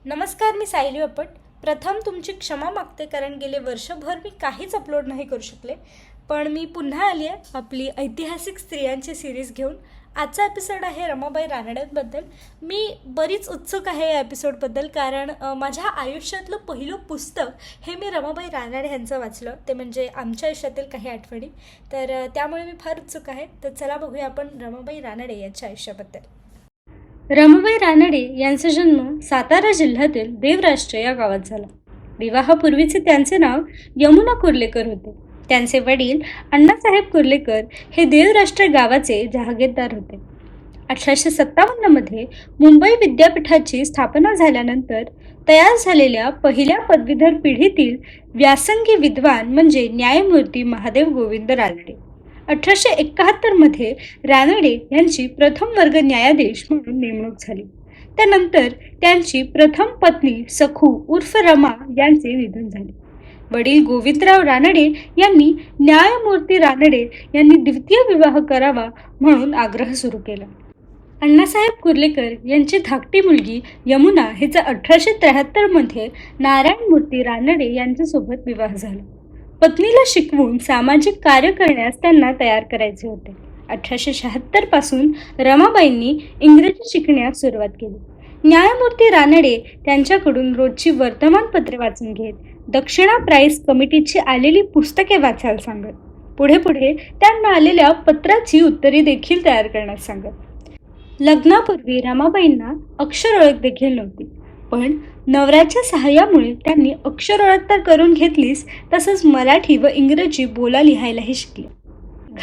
नमस्कार, मी सायली अप्पट. प्रथम तुमची क्षमा मागते, कारण गेले वर्षभर मी काहीच अपलोड नाही करू शकले. पण मी पुन्हा आली आहे आपली ऐतिहासिक स्त्रियांची सिरीज घेऊन. आजचा एपिसोड आहे रमाबाई रानडेंबद्दल. मी बरीच उत्सुक आहे या एपिसोडबद्दल, कारण माझ्या आयुष्यातलं पहिलं पुस्तक हे मी रमाबाई रानडे यांचं वाचलं, ते म्हणजे आमच्या आयुष्यातील काही आठवणी. तर त्यामुळे मी फार उत्सुक आहे. तर चला बघूया आपण रमाबाई रानडे यांच्या आयुष्याबद्दल. रमाबाई रानडे यांचा जन्म सातारा जिल्ह्यातील देवराष्ट्र या गावात झाला. विवाहापूर्वीचे त्यांचे नाव यमुना कुर्लेकर होते. त्यांचे वडील अण्णासाहेब कुर्लेकर हे देवराष्ट्र गावाचे जहागीरदार होते. 1857मध्ये मुंबई विद्यापीठाची स्थापना झाल्यानंतर तयार झालेल्या पहिल्या पदवीधर पिढीतील व्यासंगी विद्वान म्हणजे न्यायमूर्ती महादेव गोविंद रानडे. 1871मध्ये रानडे यांची प्रथम वर्ग न्यायाधीश म्हणून नेमणूक झाली. त्यानंतर त्यांची प्रथम पत्नी सखू उर्फ रमा यांचे निधन झाले. वडील गोविंदराव रानडे यांनी न्यायमूर्ती रानडे यांनी द्वितीय विवाह करावा म्हणून आग्रह सुरू केला. अण्णासाहेब कुर्लेकर यांची धाकटी मुलगी यमुना हिचा 1873मध्ये नारायणमूर्ती रानडे यांच्यासोबत विवाह झाला. पत्नीला शिकवून सामाजिक कार्य करण्यास त्यांना तयार करायचे होते. 1876 पासून रमाबाईंनी इंग्रजी शिकण्यास सुरुवात केली. न्यायमूर्ती रानडे त्यांच्याकडून रोजची वर्तमानपत्रे वाचून घेत, दक्षिणा प्राईस कमिटीची आलेली पुस्तके वाचायला सांगत. पुढे पुढे त्यांना आलेल्या पत्राची उत्तरे देखील तयार करण्यास सांगत. लग्नापूर्वी रमाबाईंना अक्षर ओळख देखील नव्हती, पण नवऱ्याच्या सहाय्यामुळे त्यांनी अक्षर ओळख तर करून घेतलीच, तसंच मराठी व इंग्रजी बोला लिहायलाही शिकले.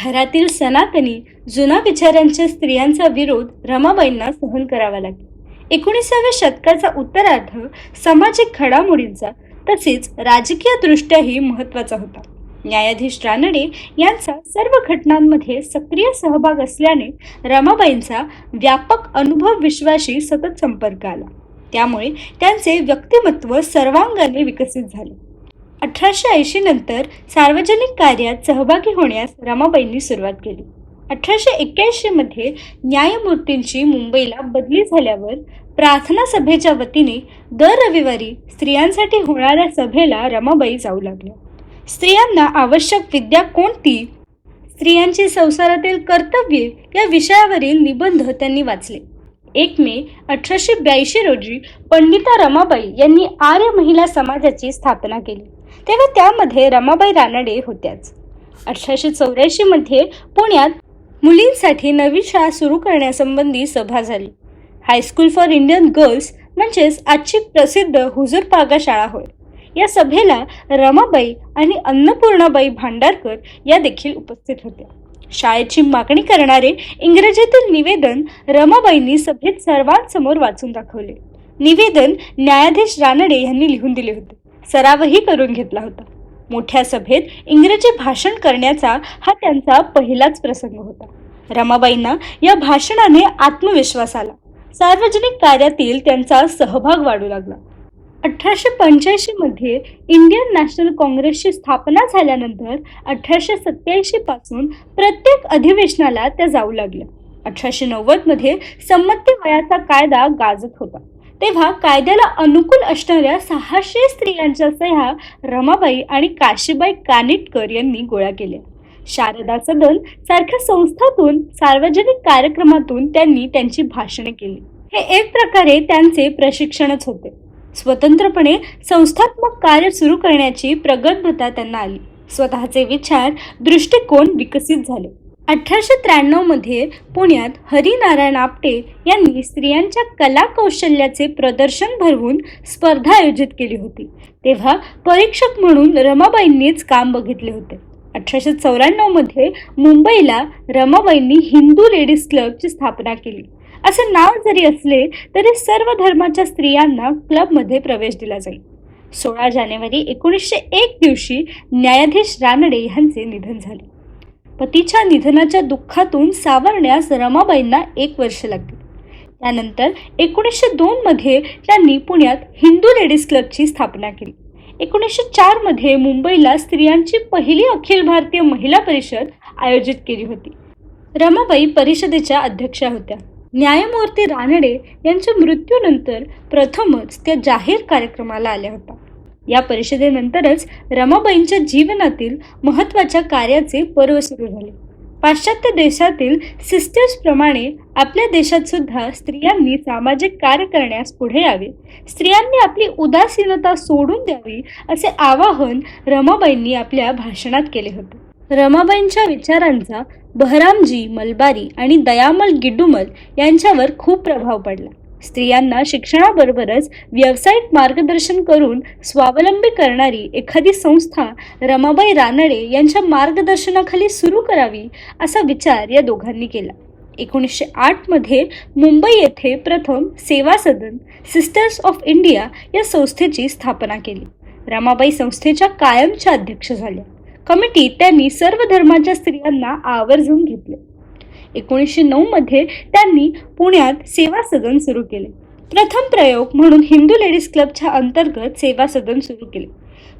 घरातील सनातनी जुना विचारांच्या स्त्रियांचा विरोध रमाबाईंना सहन करावा लागला. 19व्या शतकाचा उत्तरार्ध सामाजिक घडामोडींचा तसेच राजकीय दृष्ट्याही महत्त्वाचा होता. न्यायाधीश रानडे यांचा सर्व घटनांमध्ये सक्रिय सहभाग असल्याने रमाबाईंचा व्यापक अनुभव विश्वाशी सतत संपर्क आला. त्यामुळे त्यांचे व्यक्तिमत्व सर्वांगाने विकसित झाले. 1880 नंतर सार्वजनिक कार्यात सहभागी होण्यास रमाबाईंनी सुरुवात केली. 1881 मध्ये न्यायमूर्तींची मुंबईला बदली झाल्यावर प्रार्थना सभेच्या वतीने दर रविवारी स्त्रियांसाठी होणाऱ्या सभेला रमाबाई जाऊ लागल्या. स्त्रियांना आवश्यक विद्या कोणती, स्त्रियांची संसारातील कर्तव्ये या विषयावरील निबंध त्यांनी वाचले. 1 मे 1882 रोजी पंडिता रमाबाई यांनी आर्य महिला समाजाची स्थापना केली. तेव्हा त्यामध्ये रमाबाई रानडे होत्याच. 1884 मध्ये पुण्यात मुलींसाठी नवी शाळा सुरू करण्यासंबंधी सभा झाली. हायस्कूल फॉर इंडियन गर्ल्स म्हणजेच आजची प्रसिद्ध हुजूर पागा शाळा होय. या सभेला रमाबाई आणि अन्नपूर्णाबाई भांडारकर या देखील उपस्थित होत्या. शाळेची मागणी करणारे इंग्रजीतील निवेदन रमाबाईंनी सभेत सर्वांसमोर वाचून दाखवले. निवेदन न्यायाधीश रानडे यांनी लिहून दिले होते. सरावही करून घेतला होता. मोठ्या सभेत इंग्रजी भाषण करण्याचा हा त्यांचा पहिलाच प्रसंग होता. रमाबाईंना या भाषणाने आत्मविश्वास आला. सार्वजनिक कार्यातील त्यांचा सहभाग वाढू लागला. 1885 मध्ये इंडियन नॅशनल काँग्रेसची स्थापना झाल्यानंतर 1887 पासून प्रत्येक अधिवेशनाला त्या जाऊ लागल्या. 1890 मध्ये संमती वयाचा कायदा गाजत होता. तेव्हा कायद्याला अनुकूल असणाऱ्या 600 स्त्रियांच्या सह्या रमाबाई आणि काशीबाई कानिटकर यांनी गोळा केल्या. शारदा सदन सारख्या संस्थातून सार्वजनिक कार्यक्रमातून त्यांनी त्यांची भाषणे केली. हे एक प्रकारे त्यांचे प्रशिक्षणच होते. स्वतंत्रपणे संस्थात्मक कार्य सुरू करण्याची प्रगल्भता त्यांना आली. स्वतःचे विचार, दृष्टिकोन विकसित झाले. 1893 मध्ये पुण्यात हरिनारायण आपटे यांनी स्त्रियांच्या कला कौशल्याचे प्रदर्शन भरवून स्पर्धा आयोजित केली होती. तेव्हा परीक्षक म्हणून रमाबाईंनीच काम बघितले होते. 1894 मध्ये मुंबईला रमाबाईंनी हिंदू लेडीज क्लबची स्थापना केली. असे नाव जरी असले तरी सर्व धर्माच्या स्त्रियांना क्लबमध्ये प्रवेश दिला जाईल. 16 जानेवारी 1901 दिवशी न्यायाधीश रानडे यांचे निधन झाले. पतीच्या निधनाच्या दुःखातून सावरण्यास रमाबाईंना 1 वर्ष लागले. त्यानंतर 1902 मध्ये त्यांनी पुण्यात हिंदू लेडीज क्लबची स्थापना केली. 1904 मध्ये मुंबईला स्त्रियांची पहिली अखिल भारतीय महिला परिषद आयोजित केली होती. रमाबाई परिषदेच्या अध्यक्षा होत्या. न्यायमूर्ती रानडे यांच्या मृत्यूनंतर प्रथमच त्या जाहीर कार्यक्रमाला आल्या होत्या. या परिषदेनंतरच रमाबाईंच्या जीवनातील महत्त्वाच्या कार्याचे पर्व सुरू झाले. पाश्चात्य देशातील सिस्टर्स प्रमाणे आपल्या देशात सुद्धा स्त्रियांनी सामाजिक कार्य करण्यास पुढे यावे, स्त्रियांनी आपली उदासीनता सोडून द्यावी असे आवाहन रमाबाईंनी आपल्या भाषणात केले होते. रमाबाईंच्या विचारांचा बहरामजी मलबारी आणि दयामल गिड्डुमल यांच्यावर खूप प्रभाव पडला. स्त्रियांना शिक्षणाबरोबरच व्यावसायिक मार्गदर्शन करून स्वावलंबी करणारी एखादी संस्था रमाबाई रानडे यांच्या मार्गदर्शनाखाली सुरू करावी असा विचार या दोघांनी केला. 1908 मध्ये मुंबई येथे प्रथम सेवा सदन सिस्टर्स ऑफ इंडिया या संस्थेची स्थापना केली. रमाबाई संस्थेच्या कायमच्या अध्यक्ष झाल्या. कमिटीत त्यांनी सर्व धर्माच्या स्त्रियांना आवर्जून घेतले. 1909 मध्ये त्यांनी पुण्यात सेवा सदन सुरू केले. प्रथम प्रयोग म्हणून हिंदू लेडीज क्लबच्या अंतर्गत सेवा सदन सुरू केले.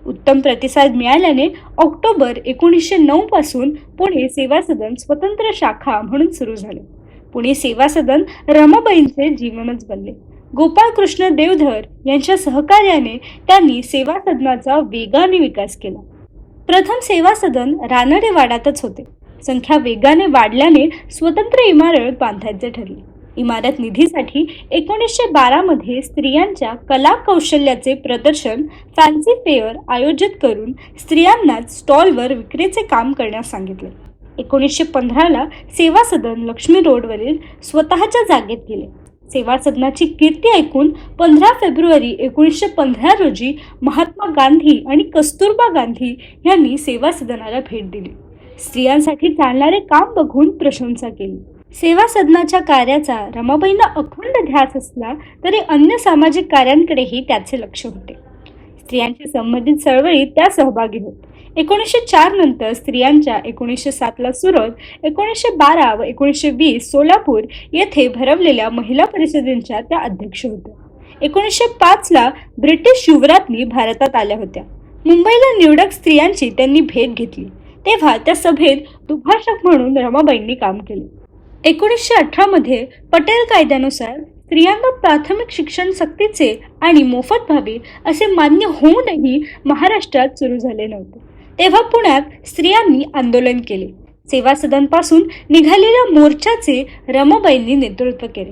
उत्तम प्रतिसाद मिळाल्याने ऑक्टोबर 1909 पासून पुणे सेवा सदन स्वतंत्र शाखा म्हणून सुरू झाले. पुणे सेवा सदन रमाबाईंचे जीवनच बनले. गोपाळकृष्ण देवधर यांच्या सहकार्याने त्यांनी सेवा सदनाचा वेगाने विकास केला. प्रथम सेवा सदन रानडेवाड्यातच होते. संख्या वेगाने वाढल्याने स्वतंत्र इमारत बांधायचे ठरले. इमारत निधीसाठी 1912 मध्ये स्त्रियांच्या कला कौशल्याचे प्रदर्शन फॅन्सी फेअर आयोजित करून स्त्रियांनाच स्टॉलवर विक्रीचे काम करण्यास सांगितले. 1915ला सेवा सदन लक्ष्मी रोडवरील स्वतःच्या जागेत गेले. सेवा सदनाची कीर्ती ऐकून 15 फेब्रुवारी 1915 रोजी महात्मा गांधी आणि कस्तुरबा गांधी यांनी सेवा सदनाला भेट दिली. स्त्रियांसाठी चालणारे काम बघून प्रशंसा केली. सेवा सदनाच्या कार्याचा रमाबाईंना अखंड ध्यास असला तरी अन्य सामाजिक कार्यांकडेही त्याचे लक्ष होते. स्त्रियांशी संबंधित चळवळीत त्या सहभागी होत. 1904 नंतर स्त्रियांच्या 1907ला सुरत, 1912 व 1920 सोलापूर येथे भरवलेल्या महिला परिषदेच्या त्या अध्यक्ष होत्या. 1905ला ब्रिटिश युवराज्ञी भारतात आल्या होत्या. मुंबईला निवडक स्त्रियांची त्यांनी भेट घेतली. तेव्हा त्या सभेत दुभाषक म्हणून रमाबाईंनी काम केले. 1918 मध्ये पटेल कायद्यानुसार स्त्रियांना प्राथमिक शिक्षण सक्तीचे आणि मोफत व्हावे असे मान्य होऊनही महाराष्ट्रात सुरू झाले नव्हते. तेव्हा पुण्यात स्त्रियांनी आंदोलन केले. सेवा सदन पासून निघालेल्या मोर्चाचे रमाबाईंनी नेतृत्व केले.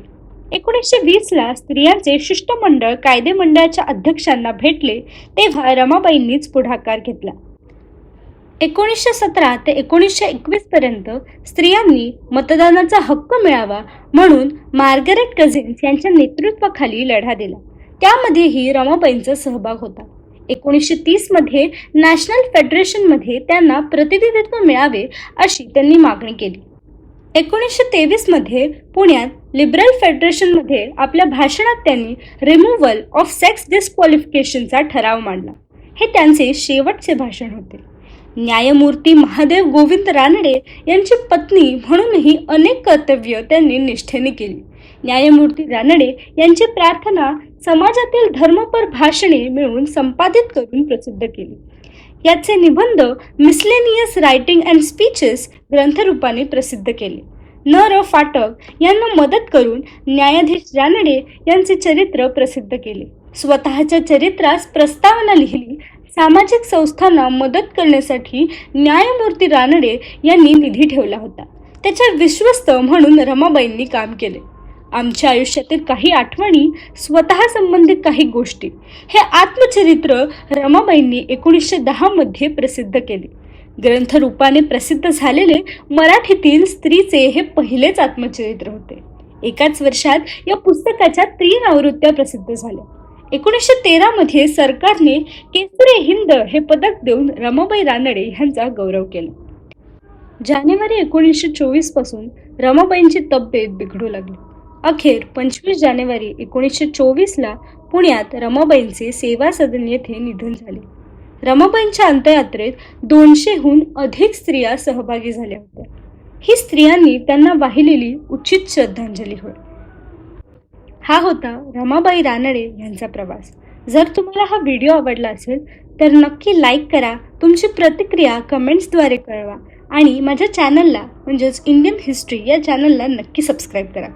1920ला स्त्रियांचे शिष्टमंडळ कायदे मंडळाच्या अध्यक्षांना भेटले तेव्हा रमाबाईंनीच पुढाकार घेतला. 1917 ते 1921 पर्यंत स्त्रियांनी मतदानाचा हक्क मिळावा म्हणून मार्गरेट कझिन्स यांच्या नेतृत्वाखाली लढा दिला. त्यामध्येही रमाबाईंचा सहभाग होता. 1930 मध्ये नॅशनल फेडरेशनमध्ये त्यांना प्रतिनिधित्व मिळावे अशी त्यांनी मागणी केली. 1923 मध्ये पुण्यात लिबरल फेडरेशनमध्ये आपल्या भाषणात त्यांनी रिमूव्हल ऑफ सेक्स डिस्क्वालिफिकेशनचा ठराव मांडला. हे त्यांचे शेवटचे भाषण होते. न्यायमूर्ती महादेव गोविंद रानडे यांची पत्नी म्हणूनही अनेक कर्तव्य त्यांनी निष्ठेने केली. न्यायमूर्ती रानडे यांची प्रार्थना समाजातील धर्मपर भाषणे मिळून संपादित करून प्रसिद्ध केली. याचे निबंध मिसलेनियस रायटिंग अँड स्पीचेस ग्रंथरूपाने प्रसिद्ध केले. न. र. फाटक यांना मदत करून न्यायाधीश रानडे यांचे चरित्र प्रसिद्ध केले. स्वतःच्या चरित्रास प्रस्तावना लिहिली. सामाजिक संस्थांना मदत करण्यासाठी न्यायमूर्ती रानडे यांनी निधी ठेवला होता. त्याच्या विश्वस्त म्हणून रमाबाईंनी काम केले. आमच्या आयुष्यातील काही आठवणी, स्वतः संबंधित काही गोष्टी हे आत्मचरित्र रमाबाईंनी 1910 मध्ये प्रसिद्ध केले. ग्रंथरूपाने प्रसिद्ध झालेले मराठीतील स्त्रीचे हे पहिलेच आत्मचरित्र होते. एकाच वर्षात या पुस्तकाच्या 3 आवृत्त्या प्रसिद्ध झाल्या. 1913 मध्ये सरकारने केसरी हिंद हे पदक देऊन रमाबाई रानडे यांचा गौरव केला. जानेवारी 1924 पासून रमाबाईंची तब्येत बिघडू लागली. अखेर 25 जानेवारी 1924ला पुण्यात रमाबाईंचे सेवा सदन येथे निधन झाले. रमाबाईंच्या अंत्ययात्रेत 200हून अधिक स्त्रिया सहभागी झाल्या होत्या. ही स्त्रियांनी त्यांना वाहिलेली उचित श्रद्धांजली होय. हा होता रमाबाई रानडे यांचा प्रवास. जर तुम्हाला हा व्हिडिओ आवडला असेल तर नक्की लाईक करा. तुमची प्रतिक्रिया कमेंट्सद्वारे कळवा आणि माझ्या चॅनलला म्हणजेच इंडियन हिस्ट्री या चॅनलला नक्की सबस्क्राईब करा.